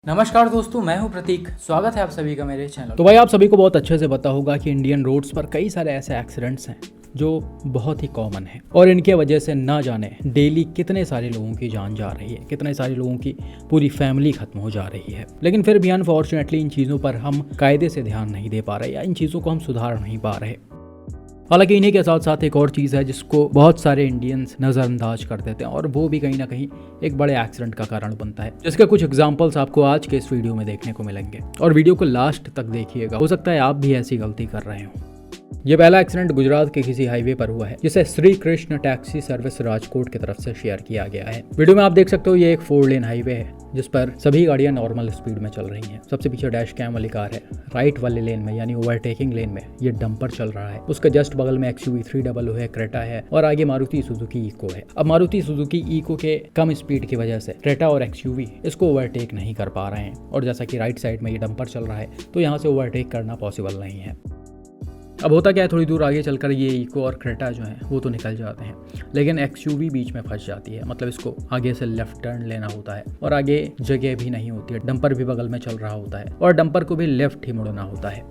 नमस्कार दोस्तों, मैं हूं प्रतीक। स्वागत है आप सभी का मेरे चैनल। तो भाई आप सभी को बहुत अच्छे से पता होगा कि इंडियन रोड्स पर कई सारे ऐसे एक्सीडेंट्स हैं जो बहुत ही कॉमन है और इनके वजह से ना जाने डेली कितने सारे लोगों की जान जा रही है, कितने सारे लोगों की पूरी फैमिली खत्म हो जा रही है। लेकिन फिर भी अनफॉर्चुनेटली इन चीज़ों पर हम कायदे से ध्यान नहीं दे पा रहे या इन चीज़ों को हम सुधार नहीं पा रहे। हालांकि इन्हीं के साथ साथ एक और चीज़ है जिसको बहुत सारे इंडियंस नज़रअंदाज कर देते हैं और वो भी कहीं ना कहीं एक बड़े एक्सीडेंट का कारण बनता है, जिसके कुछ एग्जांपल्स आपको आज के इस वीडियो में देखने को मिलेंगे और वीडियो को लास्ट तक देखिएगा, हो सकता है आप भी ऐसी गलती कर रहे हो। ये पहला एक्सीडेंट गुजरात के किसी हाईवे पर हुआ है जिसे श्री कृष्ण टैक्सी सर्विस राजकोट की तरफ से शेयर किया गया है। वीडियो में आप देख सकते हो ये एक 4 लेन हाईवे है जिस पर सभी गाड़ियां नॉर्मल स्पीड में चल रही हैं। सबसे पीछे डैश कैम वाली कार है। राइट वाले लेन में यानी ओवरटेकिंग लेन में ये डंपर चल रहा है। उसके जस्ट बगल में XUV 300 है, क्रेटा है और आगे मारुति सुजुकी इको है। अब मारुति सुजुकी इको के कम स्पीड की वजह से क्रेटा और XUV इसको ओवरटेक नहीं कर पा रहे हैं और जैसा कि राइट साइड में ये डंपर चल रहा है तो यहाँ से ओवरटेक करना पॉसिबल नहीं है। अब होता क्या है, थोड़ी दूर आगे चलकर ये इको और क्रेटा जो है वो तो निकल जाते हैं, लेकिन XUV बीच में फंस जाती है। मतलब इसको आगे से लेफ्ट टर्न लेना होता है और आगे जगह भी नहीं होती है। डंपर भी बगल में चल रहा होता है और डंपर को भी लेफ्ट ही मुड़ना होता है।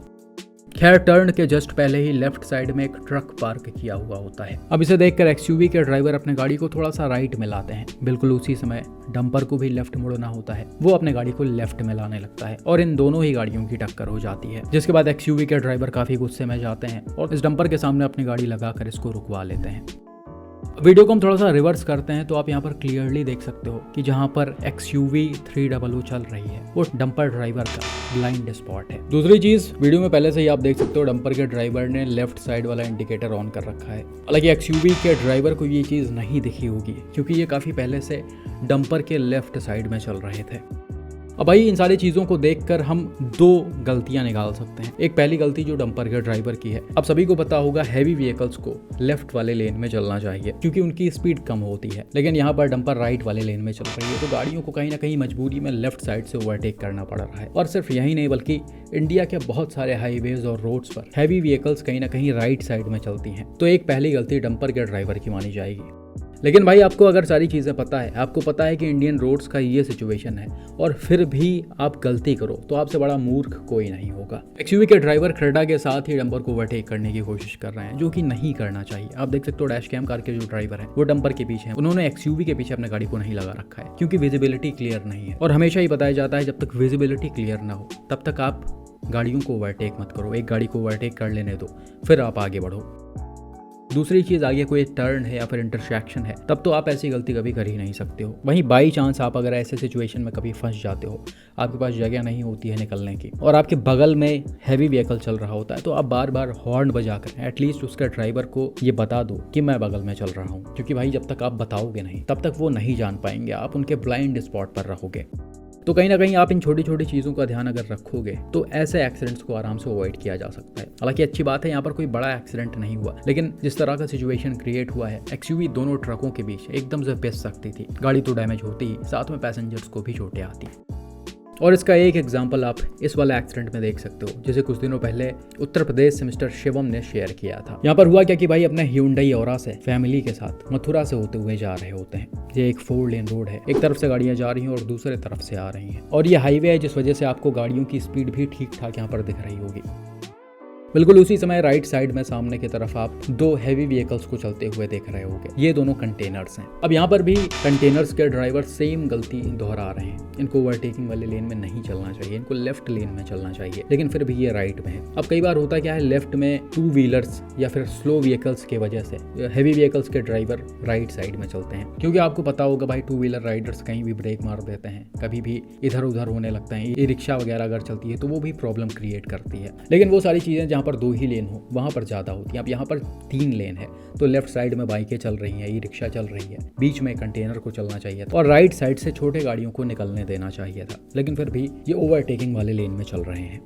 खैर, टर्न के जस्ट पहले ही लेफ्ट साइड में एक ट्रक पार्क किया हुआ होता है। अब इसे देखकर XUV के ड्राइवर अपने गाड़ी को थोड़ा सा राइट में लाते हैं। बिल्कुल उसी समय डंपर को भी लेफ्ट मुड़ना होता है। वो अपने गाड़ी को लेफ्ट में लाने लगता है और इन दोनों ही गाड़ियों की टक्कर हो जाती है, जिसके बाद XUV के ड्राइवर काफी गुस्से में जाते हैं और इस डंपर के सामने अपनी गाड़ी लगाकर इसको रुकवा लेते हैं। वीडियो को हम थोड़ा सा रिवर्स करते हैं तो आप यहाँ पर क्लियरली देख सकते हो कि जहाँ पर XUV 300 चल रही है वो डंपर ड्राइवर का ब्लाइंड स्पॉट है। दूसरी चीज, वीडियो में पहले से ही आप देख सकते हो डंपर के ड्राइवर ने लेफ्ट साइड वाला इंडिकेटर ऑन कर रखा है। हालांकि XUV के ड्राइवर को ये चीज नहीं दिखी होगी क्योंकि ये काफी पहले से डंपर के लेफ्ट साइड में चल रहे थे। अब भाई इन सारी चीज़ों को देखकर हम 2 गलतियां निकाल सकते हैं। एक पहली गलती जो डंपर के ड्राइवर की है, अब सभी को पता होगा हैवी व्हीकल्स को लेफ्ट वाले लेन में चलना चाहिए क्योंकि उनकी स्पीड कम होती है, लेकिन यहाँ पर डंपर राइट वाले लेन में चल रही है तो गाड़ियों को कहीं ना कहीं मजबूरी में लेफ्ट साइड से ओवरटेक करना पड़ रहा है। और सिर्फ यही नहीं बल्कि इंडिया के बहुत सारे हाईवेज और रोड्स पर हैवी व्हीकल्स कहीं ना कहीं राइट साइड में चलती हैं। तो एक पहली गलती डंपर के ड्राइवर की मानी जाएगी। लेकिन भाई आपको अगर सारी चीज़ें पता है, आपको पता है कि इंडियन रोड्स का ये सिचुएशन है और फिर भी आप गलती करो तो आपसे बड़ा मूर्ख कोई नहीं होगा। XUV के ड्राइवर क्रेटा के साथ ही डंपर को ओवरटेक करने की कोशिश कर रहे हैं, जो कि नहीं करना चाहिए। आप देख सकते हो डैश कैम कार के जो ड्राइवर है वो डंपर के पीछे है। उन्होंने XUV के पीछे अपने गाड़ी को नहीं लगा रखा है क्योंकि विजिबिलिटी क्लियर नहीं है और हमेशा ही बताया जाता है जब तक विजिबिलिटी क्लियर ना हो तब तक आप गाड़ियों को ओवरटेक मत करो। एक गाड़ी को ओवरटेक कर लेने दो फिर आप आगे बढ़ो। दूसरी चीज़, आगे कोई टर्न है या फिर इंटरसेक्शन है तब तो आप ऐसी गलती कभी कर ही नहीं सकते हो। वहीं बाई चांस आप अगर ऐसे सिचुएशन में कभी फंस जाते हो, आपके पास जगह नहीं होती है निकलने की और आपके बगल में हैवी व्हीकल चल रहा होता है तो आप बार बार हॉर्न बजाकर एटलीस्ट उसके ड्राइवर को ये बता दो कि मैं बगल में चल रहा हूँ, क्योंकि भाई जब तक आप बताओगे नहीं तब तक वो नहीं जान पाएंगे, आप उनके ब्लाइंड स्पॉट पर रहोगे। तो कहीं ना कहीं आप इन छोटी छोटी चीज़ों का ध्यान अगर रखोगे तो ऐसे एक्सीडेंट्स को आराम से अवॉइड किया जा सकता है। हालांकि अच्छी बात है यहाँ पर कोई बड़ा एक्सीडेंट नहीं हुआ, लेकिन जिस तरह का सिचुएशन क्रिएट हुआ है XUV दोनों ट्रकों के बीच एकदम से पिस सकती थी। गाड़ी तो डैमेज होती ही, साथ में पैसेंजर्स को भी चोटें आती। और इसका एक एग्जाम्पल आप इस वाले एक्सीडेंट में देख सकते हो जिसे कुछ दिनों पहले उत्तर प्रदेश से मिस्टर शिवम ने शेयर किया था। यहाँ पर हुआ क्या कि भाई अपने Hyundai Aura से फैमिली के साथ मथुरा से होते हुए जा रहे होते हैं। ये एक 4 लेन रोड है, एक तरफ से गाड़ियां जा रही हैं और दूसरे तरफ से आ रही हैं और ये हाईवे है जिस वजह से आपको गाड़ियों की स्पीड भी ठीक ठाक यहाँ पर दिख रही होगी। बिल्कुल उसी समय राइट साइड में सामने की तरफ आप 2 हैवी व्हीकल्स को चलते हुए देख रहे होंगे। ये दोनों कंटेनर्स हैं। अब यहाँ पर भी कंटेनर्स के ड्राइवर सेम गलती दोहरा रहे हैं। इनको ओवरटेकिंग वाले लेन में नहीं चलना चाहिए, इनको लेफ्ट लेन में चलना चाहिए, लेकिन फिर भी ये राइट में है। अब कई बार होता क्या है, लेफ्ट में 2 व्हीलर्स या फिर स्लो व्हीकल्स की वजह से हैवी व्हीकल्स के ड्राइवर राइट साइड में चलते हैं, क्योंकि आपको पता होगा भाई 2 व्हीलर राइडर्स कहीं भी ब्रेक मार देते हैं, कभी भी इधर उधर होने लगते हैं। ई रिक्शा वगैरह अगर चलती है तो वो भी प्रॉब्लम क्रिएट करती है। लेकिन वो सारी चीज़ें जहाँ पर 2 ही लेन हो वहाँ पर ज़्यादा होती है। अब यहाँ पर 3 लेन है तो लेफ्ट साइड में बाइकें चल रही हैं, ई रिक्शा चल रही है, बीच में कंटेनर को चलना चाहिए था और राइट साइड से छोटे गाड़ियों को निकलने देना चाहिए था, लेकिन फिर भी ये ओवरटेकिंग वाले लेन में चल रहे हैं।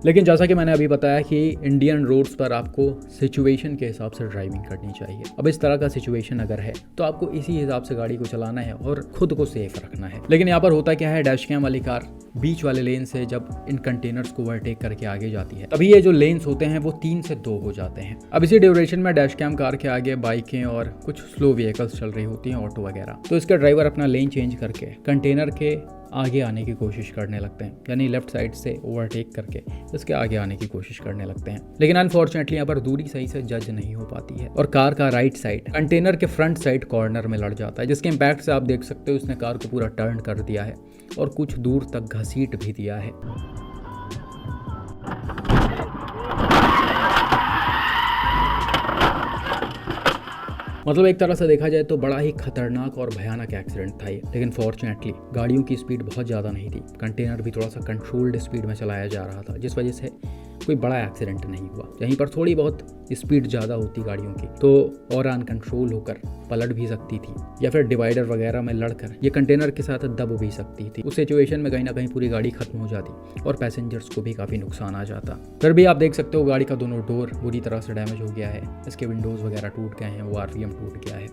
लेकिन जैसा कि मैंने अभी बताया कि इंडियन रोड्स पर आपको सिचुएशन के हिसाब से ड्राइविंग करनी चाहिए। अब इस तरह का सिचुएशन अगर है तो आपको इसी हिसाब से गाड़ी को चलाना है और खुद को सेफ रखना है। लेकिन यहाँ पर होता क्या है, डैश कैम वाली कार बीच वाले लेन से जब इन कंटेनर्स को ओवरटेक करके आगे जाती है तभी ये जो लेन्स होते हैं वो 3 से 2 हो जाते हैं। अब इसी ड्यूरेशन में डैश कैम कार के आगे बाइकें और कुछ स्लो व्हीकल्स चल रही होती हैं, ऑटो वगैरह, तो इसका ड्राइवर अपना लेन चेंज करके कंटेनर के आगे आने की कोशिश करने लगते हैं, यानी लेफ्ट साइड से ओवरटेक करके इसके आगे आने की कोशिश करने लगते हैं। लेकिन अनफॉर्चुनेटली यहाँ पर दूरी सही से जज नहीं हो पाती है और कार का राइट साइड कंटेनर के फ्रंट साइड कॉर्नर में लड़ जाता है, जिसके इम्पैक्ट से आप देख सकते हो उसने कार को पूरा टर्न कर दिया है और कुछ दूर तक घसीट भी दिया है। मतलब एक तरह से देखा जाए तो बड़ा ही खतरनाक और भयानक एक्सीडेंट था ये। लेकिन फॉर्चुनेटली गाड़ियों की स्पीड बहुत ज़्यादा नहीं थी, कंटेनर भी थोड़ा सा कंट्रोल्ड स्पीड में चलाया जा रहा था, जिस वजह से कोई बड़ा एक्सीडेंट नहीं हुआ। यहीं पर थोड़ी बहुत स्पीड ज़्यादा होती गाड़ियों की तो और अनकंट्रोल होकर पलट भी सकती थी या फिर डिवाइडर वगैरह में लड़कर ये कंटेनर के साथ दब भी सकती थी। उस सिचुएशन में कहीं ना कहीं पूरी गाड़ी खत्म हो जाती और पैसेंजर्स को भी काफ़ी नुकसान आ जाता। फिर भी आप देख सकते हो गाड़ी का दोनों डोर बुरी तरह से डैमेज हो गया है, इसके विंडोज़ वगैरह टूट गए हैं, वो आरवीएम टूट गया है।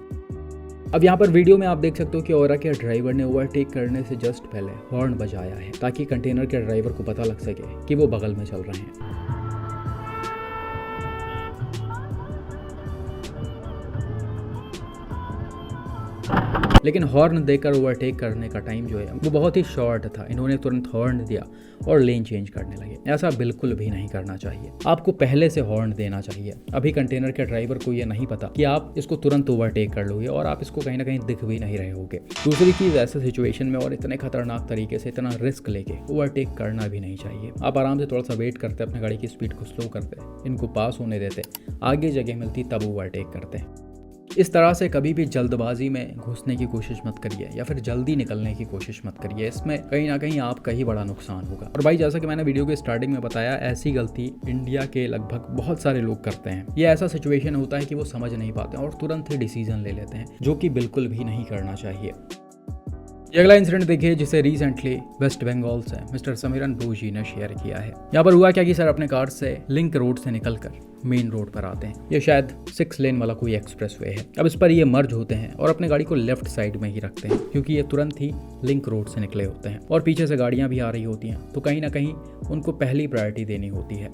अब यहाँ पर वीडियो में आप देख सकते हो कि ओरा के ड्राइवर ने ओवरटेक करने से जस्ट पहले हॉर्न बजाया है ताकि कंटेनर के ड्राइवर को पता लग सके कि वो बगल में चल रहे हैं। लेकिन हॉर्न देकर ओवरटेक करने का टाइम जो है वो बहुत ही शॉर्ट था। इन्होंने तुरंत हॉर्न दिया और लेन चेंज करने लगे। ऐसा बिल्कुल भी नहीं करना चाहिए, आपको पहले से हॉर्न देना चाहिए। अभी कंटेनर के ड्राइवर को ये नहीं पता कि आप इसको तुरंत ओवरटेक कर लोगे और आप इसको कहीं ना कहीं दिख भी नहीं रहे होगे। दूसरी चीज़, ऐसे सिचुएशन में और इतने खतरनाक तरीके से इतना रिस्क लेके ओवरटेक करना भी नहीं चाहिए। आप आराम से थोड़ा सा वेट करते, अपनी गाड़ी की स्पीड को स्लो करते, इनको पास होने देते, आगे जगह मिलती तब ओवरटेक करते। इस तरह से कभी भी जल्दबाजी में घुसने की कोशिश मत करिए या फिर जल्दी निकलने की कोशिश मत करिए, इसमें कहीं ना कहीं आपका ही बड़ा नुकसान होगा। और भाई जैसा कि मैंने वीडियो के स्टार्टिंग में बताया, ऐसी गलती इंडिया के लगभग बहुत सारे लोग करते हैं। ये ऐसा सिचुएशन होता है कि वो समझ नहीं पाते और तुरंत ही डिसीजन ले लेते हैं, जो कि बिल्कुल भी नहीं करना चाहिए। ये अगला इंसिडेंट देखिए जिसे रिसेंटली वेस्ट बंगाल से मिस्टर समीरन भोजी ने शेयर किया है। यहाँ पर हुआ क्या कि सर अपने कार से लिंक रोड से निकलकर मेन रोड पर आते हैं। ये शायद 6 लेन वाला कोई एक्सप्रेसवे है। अब इस पर ये मर्ज होते हैं और अपने गाड़ी को लेफ्ट साइड में ही रखते हैं क्योंकि ये तुरंत ही लिंक रोड से निकले होते हैं और पीछे से गाड़ियां भी आ रही होती हैं, तो कहीं ना कहीं उनको पहली प्रायोरिटी देनी होती है।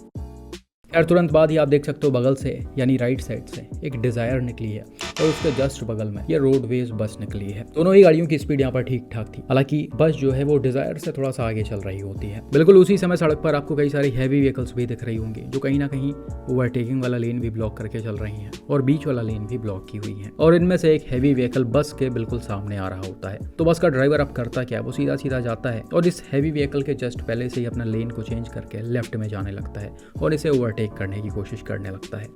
यार तुरंत बाद ही आप देख सकते हो बगल से यानी राइट साइड से एक डिजायर निकली है और उसके जस्ट बगल में ये रोडवेज बस निकली है। दोनों ही गाड़ियों की स्पीड यहाँ पर ठीक ठाक थी, हालांकि बस जो है वो डिजायर से थोड़ा सा आगे चल रही होती है। बिल्कुल उसी समय सड़क पर आपको कई सारी हैवी व्हीकल्स भी दिख रही होंगी जो कहीं ना कहीं ओवरटेकिंग वाला लेन भी ब्लॉक करके चल रही हैं और बीच वाला लेन भी ब्लॉक की हुई है और इनमें से एक हैवी व्हीकल बस के बिल्कुल सामने आ रहा होता है। तो बस का ड्राइवर अब करता क्या है, वो सीधा सीधा जाता है और इस हैवी व्हीकल के जस्ट पहले से ही अपना लेन को चेंज करके लेफ्ट में जाने लगता है और इसे ओवरटेक करने की कोशिश करने लगता है।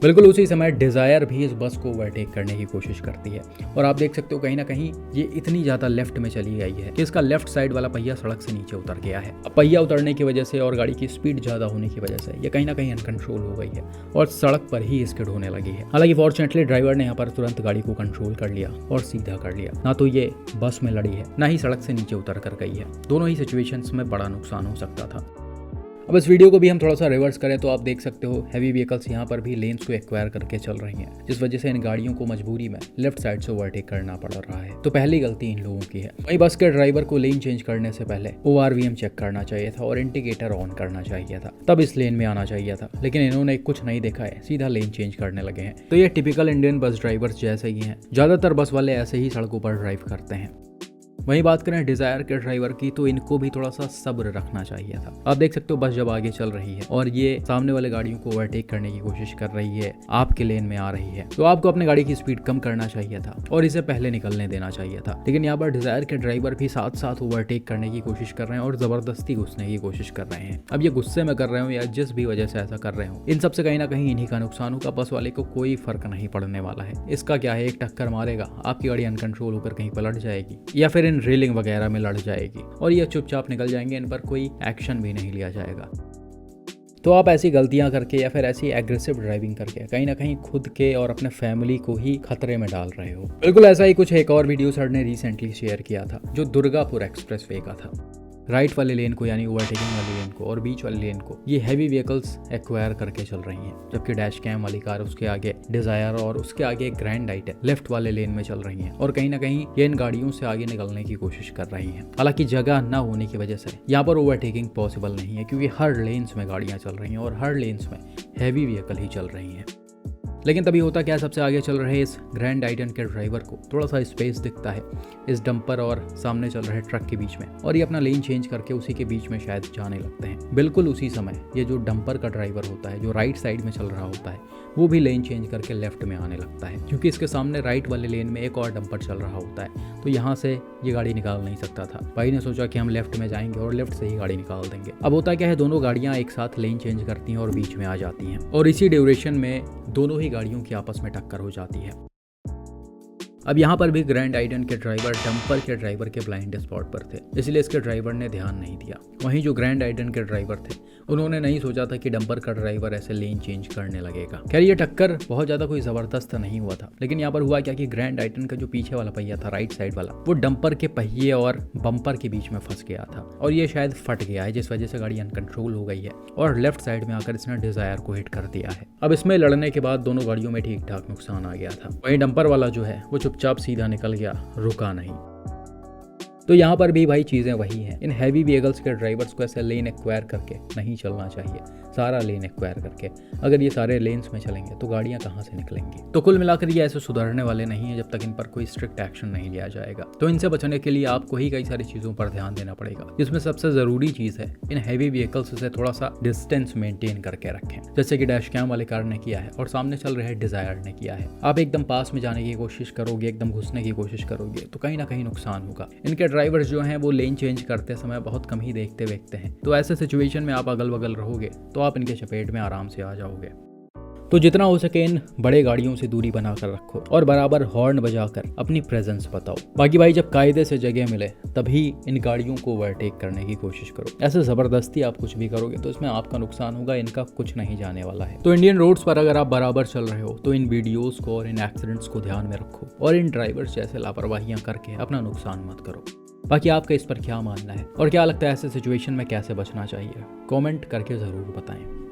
बिल्कुल उसी समय डिजायर भी इस बस को ओवरटेक करने की कोशिश करती है और आप देख सकते हो कहीं ना कहीं ये इतनी ज़्यादा लेफ्ट में चली गई है कि इसका लेफ्ट साइड वाला पहिया सड़क से नीचे उतर गया है। अब पहिया उतरने की वजह से और गाड़ी की स्पीड ज़्यादा होने की वजह से ये कहीं ना कहीं अनकंट्रोल हो गई है और सड़क पर ही स्किड होने लगी है। हालांकि फॉर्चुनेटली ड्राइवर ने यहाँ पर तुरंत गाड़ी को कंट्रोल कर लिया और सीधा कर लिया। ना तो ये बस में लड़ी है, ना ही सड़क से नीचे उतर कर गई है। दोनों ही सिचुएशंस में बड़ा नुकसान हो सकता था। अब इस वीडियो को भी हम थोड़ा सा रिवर्स करें तो आप देख सकते हो हैवी व्हीकल्स यहाँ पर भी लेन्स को एक्वायर करके चल रही हैं, जिस वजह से इन गाड़ियों को मजबूरी में लेफ्ट साइड से ओवरटेक करना पड़ रहा है। तो पहली गलती इन लोगों की है। वहीं बस के ड्राइवर को लेन चेंज करने से पहले ORVM चेक करना चाहिए था और इंडिकेटर ऑन करना चाहिए था, तब इस लेन में आना चाहिए था। लेकिन इन्होंने कुछ नहीं देखा है, सीधा लेन चेंज करने लगे हैं। तो ये टिपिकल इंडियन बस ड्राइवर्स जैसे ही हैं। ज्यादातर बस वाले ऐसे ही सड़कों पर ड्राइव करते हैं। वहीं बात करें डिजायर के ड्राइवर की, तो इनको भी थोड़ा सा सब्र रखना चाहिए था। आप देख सकते हो बस जब आगे चल रही है और ये सामने वाले गाड़ियों को ओवरटेक करने की कोशिश कर रही है, आपके लेन में आ रही है, तो आपको अपनी गाड़ी की स्पीड कम करना चाहिए था और इसे पहले निकलने देना चाहिए था। लेकिन यहाँ पर डिजायर के ड्राइवर भी साथ साथ ओवरटेक करने की कोशिश कर रहे हैं और जबरदस्ती घुसने की कोशिश कर रहे हैं। अब ये गुस्से में कर रहे हो या जिस भी वजह से ऐसा कर रहे हो, इन सबसे कहीं ना कहीं इन्हीं का नुकसान होगा। बस वाले को कोई फर्क नहीं पड़ने वाला है। इसका क्या है, एक टक्कर मारेगा, आपकी गाड़ी अनकंट्रोल होकर कहीं पलट जाएगी या फिर इन रेलिंग वगैरह में लड़ जाएगी और ये चुपचाप निकल जाएंगे, इन पर कोई एक्शन भी नहीं लिया जाएगा। तो आप ऐसी गलतियां करके या फिर ऐसी एग्रेसिव ड्राइविंग करके कहीं ना कहीं खुद के और अपने फैमिली को ही खतरे में डाल रहे हो। बिल्कुल ऐसा ही कुछ एक और वीडियो सर ने रिसेंटली शेयर किया था जो दुर्गापुर एक्सप्रेसवे का था। राइट वाले लेन को यानी ओवरटेकिंग वाले लेन को और बीच वाले लेन को ये हैवी व्हीकल्स एक्वायर करके चल रही हैं, जबकि डैश कैम वाली कार, उसके आगे डिजायर और उसके आगे एक ग्रैंड नाइट है, लेफ्ट वाले लेन में चल रही हैं और कहीं ना कहीं ये इन गाड़ियों से आगे निकलने की कोशिश कर रही हैं। हालांकि जगह न होने की वजह से यहाँ पर ओवरटेकिंग पॉसिबल नहीं है क्योंकि हर लेन्स में गाड़ियाँ चल रही हैं और हर लेन्स में हैवी व्हीकल ही चल रही हैं। लेकिन तभी होता क्या, सबसे आगे चल रहे इस ग्रैंड आइटन के ड्राइवर को थोड़ा सा स्पेस दिखता है इस डंपर और सामने चल रहे ट्रक के बीच में, और ये अपना लेन चेंज करके उसी के बीच में शायद जाने लगते हैं। बिल्कुल उसी समय ये जो डंपर का ड्राइवर होता है, जो राइट साइड में चल रहा होता है, वो भी लेन चेंज करके लेफ्ट में आने लगता है, क्योंकि इसके सामने राइट वाले लेन में एक और डंपर चल रहा होता है। तो यहाँ से ये गाड़ी निकाल नहीं सकता था। भाई ने सोचा कि हम लेफ्ट में जाएंगे और लेफ्ट से ही गाड़ी निकाल देंगे। अब होता क्या है, दोनों गाड़ियाँ एक साथ लेन चेंज करती हैं और बीच में आ जाती हैं, और इसी ड्यूरेशन में दोनों ही गाड़ियों की आपस में टक्कर हो जाती है। अब यहाँ पर भी ग्रैंड आइटन के ड्राइवर डंपर के ड्राइवर के ब्लाइंड स्पॉट पर थे, इसलिए इसके ड्राइवर ने ध्यान नहीं दिया। वहीं जो ग्रैंड आइटन के ड्राइवर थे उन्होंने नहीं सोचा था कि डंपर का ड्राइवर ऐसे लेन चेंज करने लगेगा। खैर ये टक्कर बहुत ज़्यादा कोई ज़बरदस्त नहीं हुआ था, लेकिन यहाँ पर हुआ क्या कि ग्रैंड आइटन का जो पीछे वाला पहिया था, राइट साइड वाला, वो डंपर के पहिए और बम्पर के बीच में फंस गया था, और ये शायद फट गया है, जिस वजह से गाड़ी अनकंट्रोल हो गई है और लेफ्ट साइड में आकर इसने डिजायर को हिट कर दिया है। अब इसमें लड़ने के बाद दोनों गाड़ियों में ठीक ठाक नुकसान आ गया था। वहीं डंपर वाला जो है वो चुपचाप सीधा निकल गया, रुका नहीं। तो यहाँ पर भी भाई चीज़ें वही हैं, इन हैवी व्हीकल्स के ड्राइवर्स को ऐसे लेन एक्वायर करके नहीं चलना चाहिए, सारा लेन एक्वायर करके। अगर ये सारे लेन्स में चलेंगे तो गाड़ियाँ कहाँ से निकलेंगी। तो कुल मिलाकर ये ऐसे सुधरने वाले नहीं है जब तक इन पर कोई स्ट्रिक्ट एक्शन नहीं लिया जाएगा। तो इनसे बचने के लिए आपको ही कई सारी चीज़ों पर ध्यान देना पड़ेगा, जिसमें सबसे ज़रूरी चीज़ है इन हैवी व्हीकल्स से थोड़ा सा डिस्टेंस मेंटेन करके रखें, जैसे कि डैश कैम वाले कार ने किया है और सामने चल रहे डिजायर ने किया है। आप एकदम पास में जाने की कोशिश करोगे, एकदम घुसने की कोशिश करोगे तो कहीं ना कहीं नुकसान होगा। इनके ड्राइवर्स जो हैं वो लेन चेंज करते समय बहुत कम ही देखते हैं, तो ऐसे सिचुएशन में आप अगल बगल रहोगे तो आप इनके चपेट में आराम से आ जाओगे। तो जितना हो सके इन बड़े गाड़ियों से दूरी बनाकर रखो और बराबर हॉर्न बजाकर अपनी प्रेजेंस बताओ। बाकी भाई जब कायदे से जगह मिले तभी इन गाड़ियों को ओवरटेक करने की कोशिश करो। ऐसे ज़बरदस्ती आप कुछ भी करोगे तो इसमें आपका नुकसान होगा, इनका कुछ नहीं जाने वाला है। तो इंडियन रोड्स पर अगर आप बराबर चल रहे हो तो इन वीडियोस को और इन एक्सीडेंट्स को ध्यान में रखो और इन ड्राइवर्स जैसे लापरवाहियां करके अपना नुकसान मत करो। बाकी आपका इस पर क्या मानना है और क्या लगता है ऐसे सिचुएशन में कैसे बचना चाहिए, कमेंट करके ज़रूर बताएं।